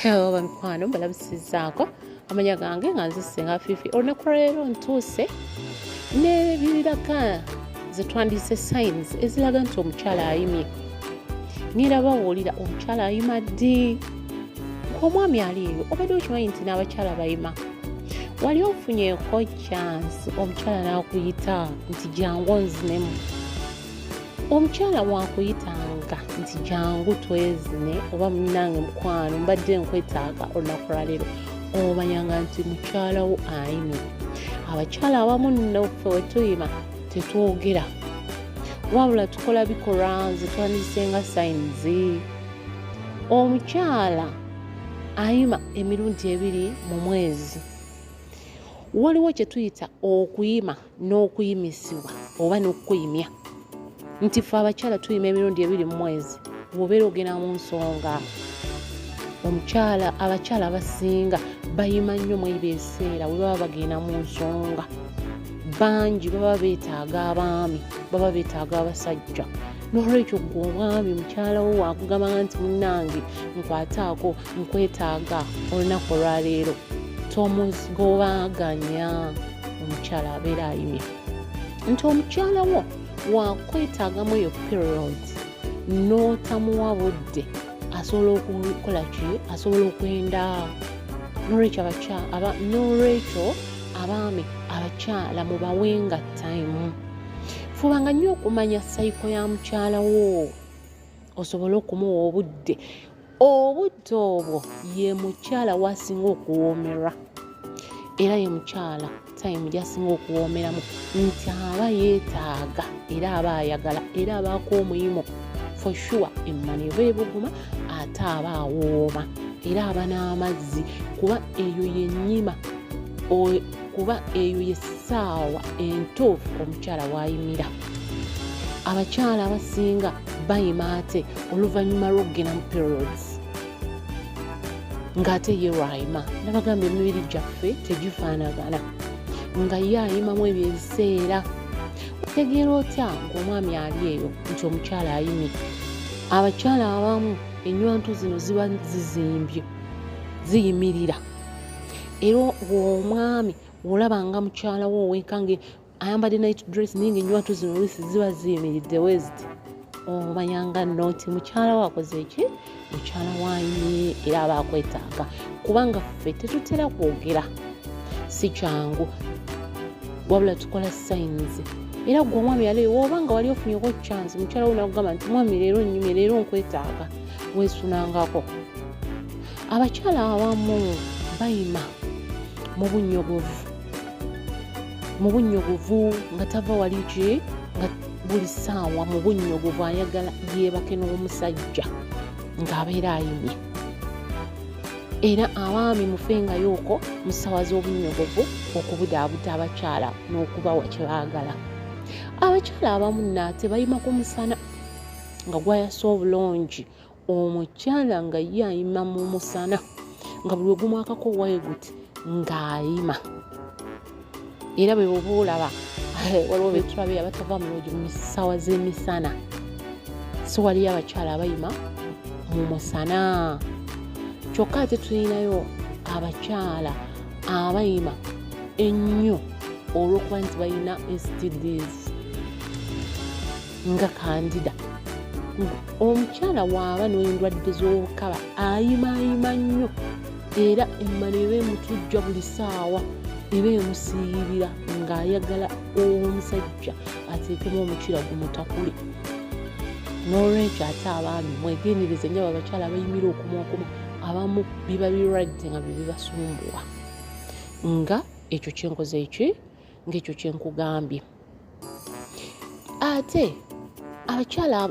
Hello mikwano mbalabisizaako amanya gange nga nze Senga Fifi. Olunaku leero ntuuse n'ebiraga ze twandise signs eziraga nti omukyala ayimye. Niraba wulira omukyala ayima ddi. Omwami ali eyo obadde okimanyi nti n'abakyala bayima. Wali ofunyeeko chance omukyala n'akuyita nti jangu onzinemu. Omukyala wakuyitanga nti jangu twezine oba munnange mukwano mbadde nkwetaaga olunaku lwaleero omanyanga nti mukyala wo ayimye. Abakyala abamu nnaffe we tuyima tetwogera wabula tukola bikolwa ze twandise nga signs. Omukyala ayima emirundi ebiri mu mwezi. Waliwo kye tuyita okuyima n'okuyimisibwa oba n'okuyimya. Nti ffe abakyala tuyima emirundi ebiri mu mwezi bw'obeera ogenda mu nsonga. Abakyala abasinga bayima nnyo mu ebyo ebiseera bwe baba bagenda mu nsonga. Bangi baba beetaaga abaami, baba beetaaga abasajja. N'olwekyo gwe omwami mukyala wo wakugamba nti munnange nkwataako nkwetaaga olunaku olwaleero tomugobaganya. Omukyala abeera ayimye nti omukyala wo wakwetaagamu eyo period n'otamuwa budde asobola okukola ki, asobola okwenda. N'olwekyo abaami abakyala mubawenga time. Fubanga nnyo okumanya sayiko ya mukyala wo osobole okumuwa obudde. Obudde obwo ye mukyala wasinga okuwoomerwa era ye mukyala time gy'asinga okuwoomeramu nti aba yeetaaga era aba ayagala era abaako omuyimo for sure emmani eba ebuguma ate aba awooma era aba n'amazzi kuba eyo yennyima kuba eyo yessaawa entuufu omukyala w'ayimira. Abakyala abasinga bayima ate oluvannyuma lw'okugenda mu periods ng'ate ye lwayima. Nabagamba emibiri gyaffe tegifaanagana nga ye ayimamu ebyo ebiseera. Otegeera otya ng'omwami ali eyo nti omukyala ayimye? Abakyala abamu ennywantu zino ziba zizimbye ziyimirira era omwami olaba nga mukyala wo owenkange ayambadde night dress naye ng'ennywantu zino oluusi ziba ziyimiridde weziti omanyanga nno nti mukyala wo akoze eki, mukyala wanyie era aba akwetaaga. Kubanga ffe tetutera kwogera si kyangu wabula tukola signs. Era gwe omwami yali woba nga wali ofunyeko chance mukyala wo n'akugamba nti mwami leero nnyumye leero nkwetaaga weesunangako. Abakyala abamu bayima mu bunnyogovu nga tava wali ki nga buli ssaawa mu bunnyogovu ayagala yeebake n'omusajja ng'abeera ayimye. Era abaami mufengayo okwo mu ssaawa z'obunnyogovu okubudaabuda abakyala n'okubawa kye baagala. Abakyala abamu naate bayima ku musana nga gwayasa obulungi. Omukyala nga ye ayima mu musana nga buli ogumwakako weeguti ng'ayima. Era bwe boba olaba waliwo betulabe abatava mu loogi mu ssaawa z'emisana. So waliyo abakyala abayima mu musana. Kyokka ate tulinayo abakyala abayima ennyo olw'okuba nti balina STDs nga Candida. Omukyala waaba n'endwadde z'obukaba ayima nnyo era emmani eba emutujja buli ssaawa eba emusiibira ng'ayagala omusajja ateekemu omukira gumutakule. N'olwekyo ate abaami mwegendereze nnyo abakyala abayimira okumu abamu biba birwadde nga bye bibasumbuwa. Nga ekyo kyenkoze eki ng'ekyo kyenkugambye. Ate abakyala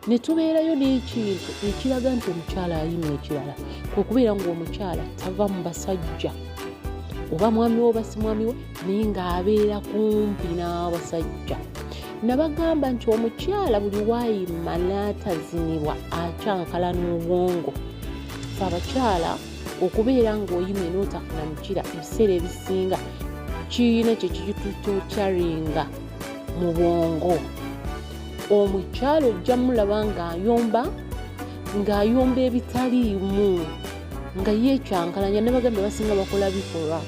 ne tubeerayo n'ekintu ekiraga nti omukyala ayimye ekirala kwe kubeera ng'omukyala tava mu basajja oba mwami we oba si mwami we naye ng'abeera kumpi n'abasajja. Nabagamba nti omukyala buli waayima n'atazinibwa akyankala n'obwongo. Fe abakyala okubeera ng'oyimye n'otafuna mukira ebiseera ebisinga kiyina kye kitutukyaringa mu bwongo. Omukyala ojja mulaba ng'ayomba ng'ayomba ebitaliimu nga yeekyankalanya ne bagambye basinga bakola bikolwa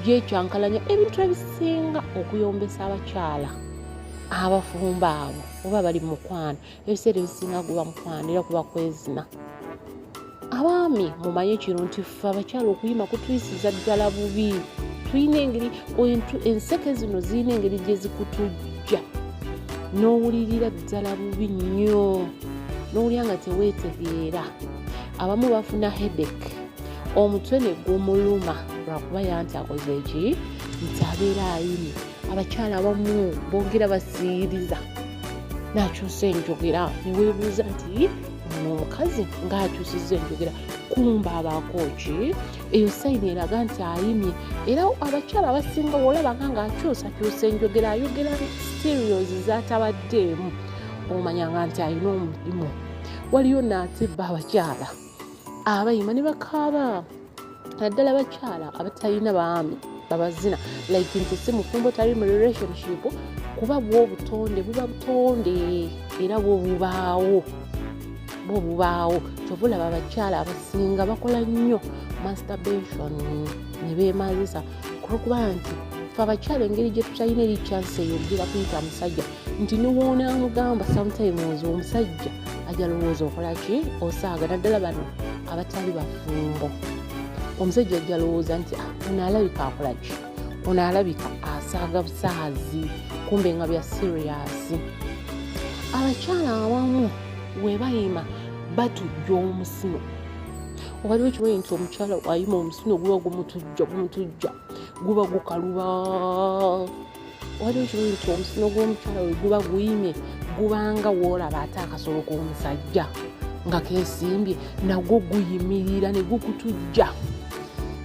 yeekyankalanya ebintu ebisinga okuyombesa abakyala abafumba abo oba bali mu mukwano ebiseera ebisinga guba mukwano era kuba kwezina. Abaami mumanye kino nti ffe abakyala okuyima kutuyisiza ddala bubi. Tulina engeri enseke zino zirina engeri gye zikutujja n'owulirira ddala bubi nnyo n'owulira nga teweetegeera. Abamu bafuna headache, omutwe ne gumuluma lwakuba yanti akoze eki nti abeera ayini. Abakyala abamu boogera basiiriza n'akyusa enjogera ne weebuuza nti ono omukazi ng'akyusizza enjogera kumba abaako ki? Eyo sayini eraga nti ayimye. Era abakyala abasinga olabanga ng'akyusakyusa enjogera ayogera stereos z'atabaddeemu omanyanga nti alina omulimu. Waliyo n'atebba abakyala abayima ne bakaaba naddala abakyala abatalina baami babazina like nti si mufumbo tali mu relationship kuba bw'obutonde buba butonde era bw'obubaawo kyovulaba abakyala abasinga bakola nnyo masturbation ne beemazisa kulwokuba nti fe abakyala engeri gye tutalina eri chance eyo ogera kuyita musajja nti niwoonamugamba sometimes omusajja ajja lowooza okola ki osaaga naddala bano abatali bafumbo. Omusajja ajja lowooza nti ono alabika akola ki, ono alabika asaaga busaazi kumbe nga bya serious. Abakyala awamu we bayima batujja omusino. Waliwo kimanyi nti omukyala ayima omusino guba gumutujja guba gukaluba. Waliwo kimanyi nti omusino gw'omukyala we guba guyimye gubanga woolaba ate akasolo k'omusajja nga keesimbye nagwo guyimirira ne gukutujja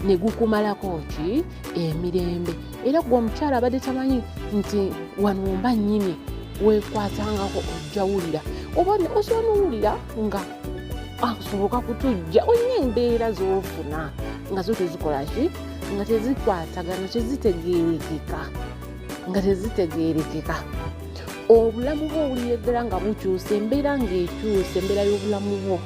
ne gukumalako ki emirembe. Era gwe omukyala abadde tamanyi nti wano mba nnyimye weekwatangako ojja wulira oba osobola n'owulira nga asoboka kutujja. Olina embeera z'ofuna nga zo tezikola ki nga tezikwatagana tezitegeerekeka. Obulamu bwo owulira eddala nga bukyusa embeera ng'ekyusa embeera y'obulamu bwo.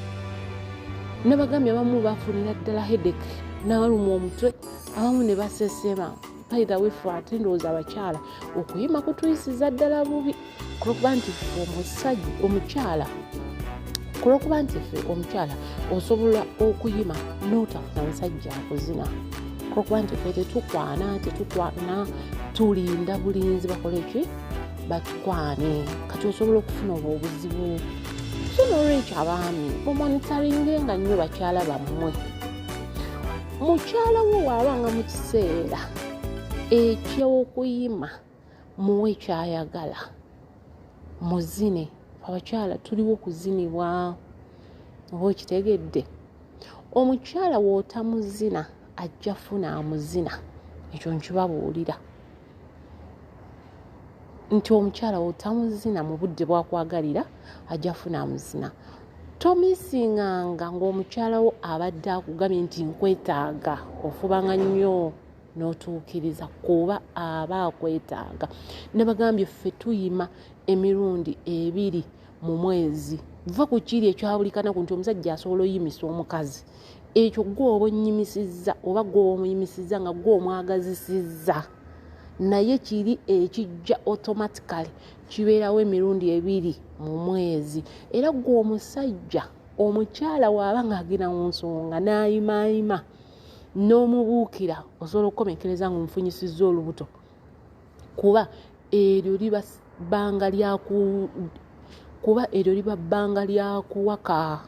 Nabagambye abamu bafunira ddala headache n'abaluma omutwe abamu ne basesema. By the way ffe ate ndowooza abakyala okuyima kutuyisiza ddala bubi kulwokuba nti omukyala osobola okuyima n'otafuna musajja akuzina kulwokuba nti ffe tetukwana tulinda bulinzi bakole ki batukwane kati osobola okufuna obwo obuzibu. So n'olwekyo abaami mumonitaringenga nnyo bakyala bammwe. Mukyala wo waabanga mu kiseera eky'okuyima muwe kyayagala muzine. Abakyala tuliwo okuzinibwa oba okitegedde. Omukyala w'otamuzina ajja funa amuzina. Ekyo nkibabuulira nti omukyala w'otamuzina mu budde bwakwagalira ajja funa amuzina. Tomisinganga ng'omukyala wo abadde akugambye nti nkwetaaga ofubanga nnyo n'otuukiriza kuba aba akwetaaga. Nabagambye ffe tuyima emirundi 2 mu mwezi. Va ku kiri ekyabulikanaku nti omusajja asobola oyimisa omukazi. Ekyo gw'oba onnyimisizza oba gw'oba omuyimisizza nga gw'omwagazisizza naye kiri ekijja automatically kibeerawo emirundi 2 mu mwezi. Era gw'omusajja omukyala waaba ng'agenda mu nsonga n'ayimaayima n'omubuukira osobola okukomekereza ng'omufunyisizza olubuto kuba eryo liba bbanga lya kuwaka.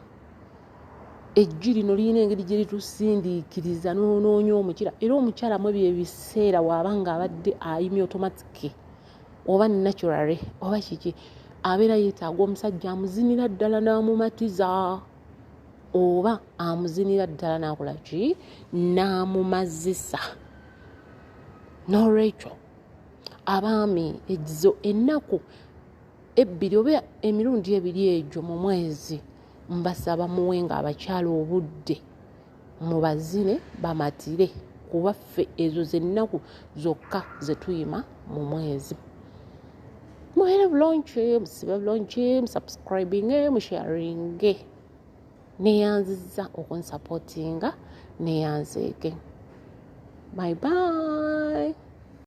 Eggi lino lirina engeri gye litusindiikiriza n'onoonya omukira. Era omukyala mu ebyo ebiseera waaba ng'abadde ayimye automatic oba naturally oba kiki abeera yeetaaga omusajja amuzinira ddala n'amumatiza oba amuzinira ddala n'akola ki n'amumazisa. N'olwekyo abaami ezo ennaku 2 oba emirundi 2 egyo mu mwezi mbasaba muwenga abakyala obudde mubazine bamatire kuba ffe ezo zennaku zokka zetuyima mu mwezi. Mubeere bulungi, musibe bulungi, musubscribing, musharinge. neeyanzizza okunsapootinga neeyanzeege. Bye bye.